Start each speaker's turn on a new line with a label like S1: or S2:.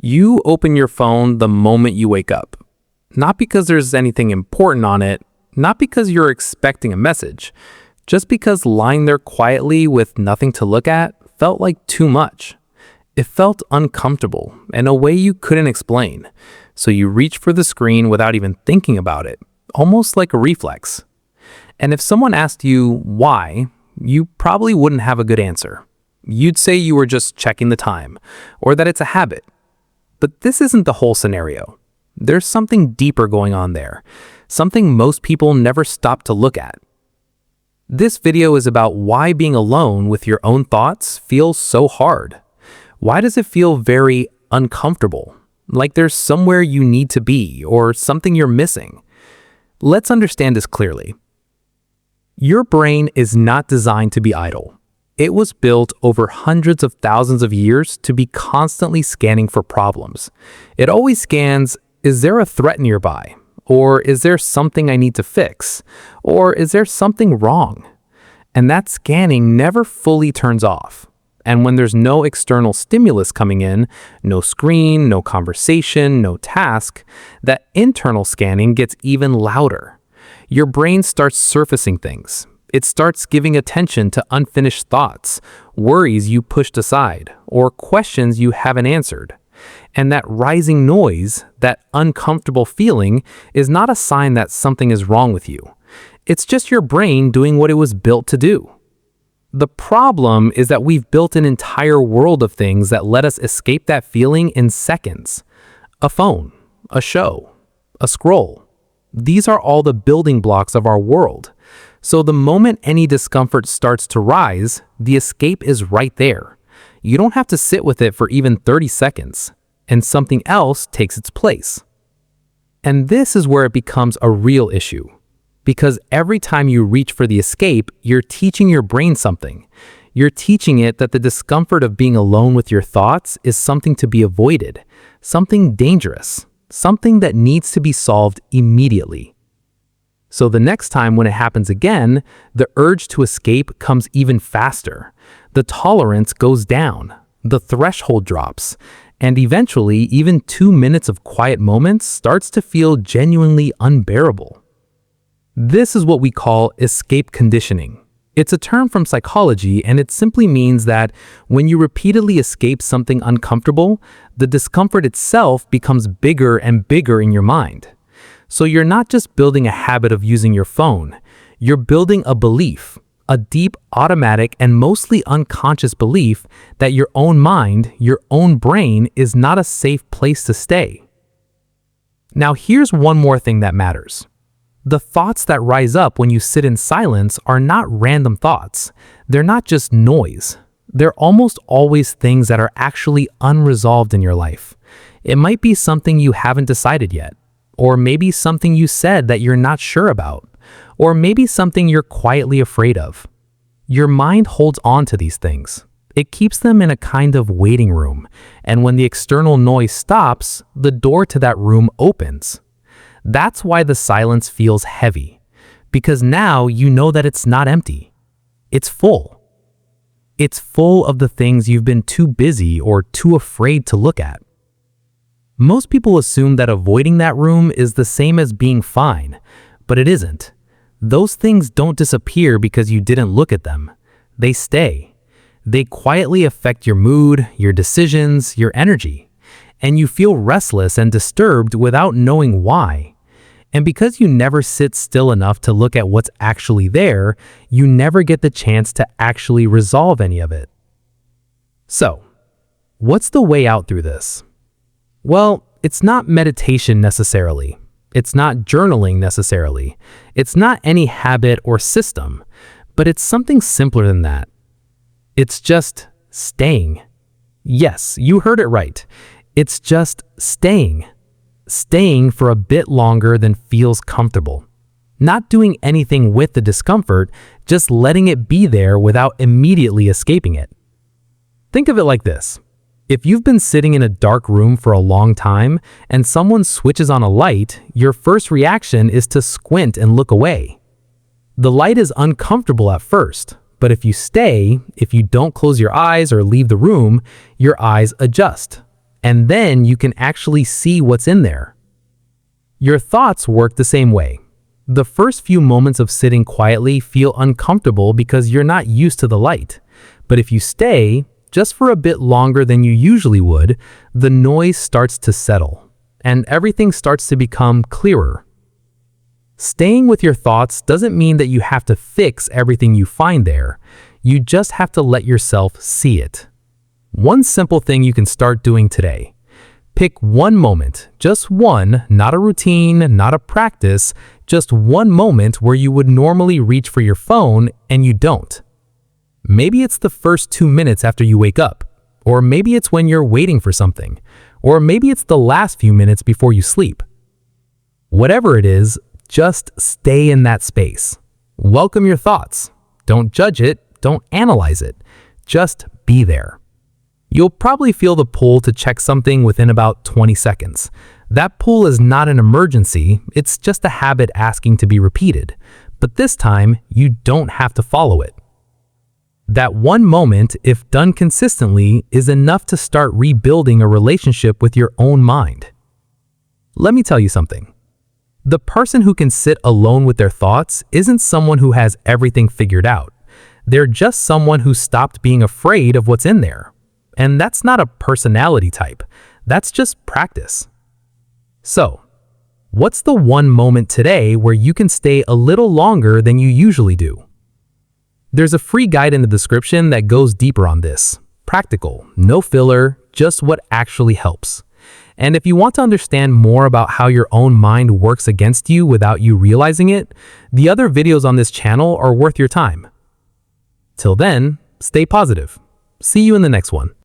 S1: You open your phone the moment you wake up. Not because there's anything important on it, not because you're expecting a message, just because lying there quietly with nothing to look at felt like too much. It felt uncomfortable in a way you couldn't explain, so you reach for the screen without even thinking about it, almost like a reflex. And if someone asked you why, you probably wouldn't have a good answer. You'd say you were just checking the time, or that it's a habit. But this isn't the whole scenario. There's something deeper going on there, something most people never stop to look at. This video is about why being alone with your own thoughts feels so hard. Why does it feel very uncomfortable? Like there's somewhere you need to be or something you're missing. Let's understand this clearly. Your brain is not designed to be idle. It was built over hundreds of thousands of years to be constantly scanning for problems. It always scans, is there a threat nearby? Or is there something I need to fix? Or is there something wrong? And that scanning never fully turns off. And when there's no external stimulus coming in, no screen, no conversation, no task, that internal scanning gets even louder. Your brain starts surfacing things. It starts giving attention to unfinished thoughts, worries you pushed aside, or questions you haven't answered. And that rising noise, that uncomfortable feeling, is not a sign that something is wrong with you. It's just your brain doing what it was built to do. The problem is that we've built an entire world of things that let us escape that feeling in seconds. A phone, a show, a scroll. These are all the building blocks of our world. So the moment any discomfort starts to rise, the escape is right there. You don't have to sit with it for even 30 seconds, and something else takes its place. And this is where it becomes a real issue. Because every time you reach for the escape, you're teaching your brain something. You're teaching it that the discomfort of being alone with your thoughts is something to be avoided, something dangerous, something that needs to be solved immediately. So the next time when it happens again, the urge to escape comes even faster. The tolerance goes down, the threshold drops, and eventually even 2 minutes of quiet moments starts to feel genuinely unbearable. This is what we call escape conditioning. It's a term from psychology, and it simply means that when you repeatedly escape something uncomfortable, the discomfort itself becomes bigger and bigger in your mind. So you're not just building a habit of using your phone, you're building a belief, a deep, automatic, and mostly unconscious belief that your own mind, your own brain, is not a safe place to stay. Now here's one more thing that matters. The thoughts that rise up when you sit in silence are not random thoughts. They're not just noise. They're almost always things that are actually unresolved in your life. It might be something you haven't decided yet, or maybe something you said that you're not sure about, or maybe something you're quietly afraid of. Your mind holds on to these things. It keeps them in a kind of waiting room, and when the external noise stops, the door to that room opens. That's why the silence feels heavy, because now you know that it's not empty. It's full. It's full of the things you've been too busy or too afraid to look at. Most people assume that avoiding that room is the same as being fine, but it isn't. Those things don't disappear because you didn't look at them. They stay. They quietly affect your mood, your decisions, your energy, and you feel restless and disturbed without knowing why. And because you never sit still enough to look at what's actually there, you never get the chance to actually resolve any of it. So, what's the way out through this? Well, it's not meditation necessarily. It's not journaling necessarily. It's not any habit or system, but it's something simpler than that. It's just staying. Yes, you heard it right. It's just staying. Staying for a bit longer than feels comfortable. Not doing anything with the discomfort, just letting it be there without immediately escaping it. Think of it like this. If you've been sitting in a dark room for a long time and someone switches on a light, your first reaction is to squint and look away. The light is uncomfortable at first, but if you stay, if you don't close your eyes or leave the room, your eyes adjust. and then you can actually see what's in there. Your thoughts work the same way. The first few moments of sitting quietly feel uncomfortable because you're not used to the light. But if you stay, just for a bit longer than you usually would, the noise starts to settle, and everything starts to become clearer. Staying with your thoughts doesn't mean that you have to fix everything you find there. You just have to let yourself see it. One simple thing you can start doing today. Pick one moment, just one, not a routine, not a practice, just one moment where you would normally reach for your phone and you don't. Maybe it's the first 2 minutes after you wake up, or maybe it's when you're waiting for something, or maybe it's the last few minutes before you sleep. Whatever it is, just stay in that space. Welcome your thoughts. Don't judge it, don't analyze it. Just be there. You'll probably feel the pull to check something within about 20 seconds. That pull is not an emergency, it's just a habit asking to be repeated. But this time, you don't have to follow it. That one moment, if done consistently, is enough to start rebuilding a relationship with your own mind. Let me tell you something. The person who can sit alone with their thoughts isn't someone who has everything figured out. They're just someone who stopped being afraid of what's in there. And that's not a personality type. That's just practice. So, what's the one moment today where you can stay a little longer than you usually do? There's a free guide in the description that goes deeper on this. Practical, no filler, just what actually helps. And if you want to understand more about how your own mind works against you without you realizing it, the other videos on this channel are worth your time. Till then, stay positive. See you in the next one.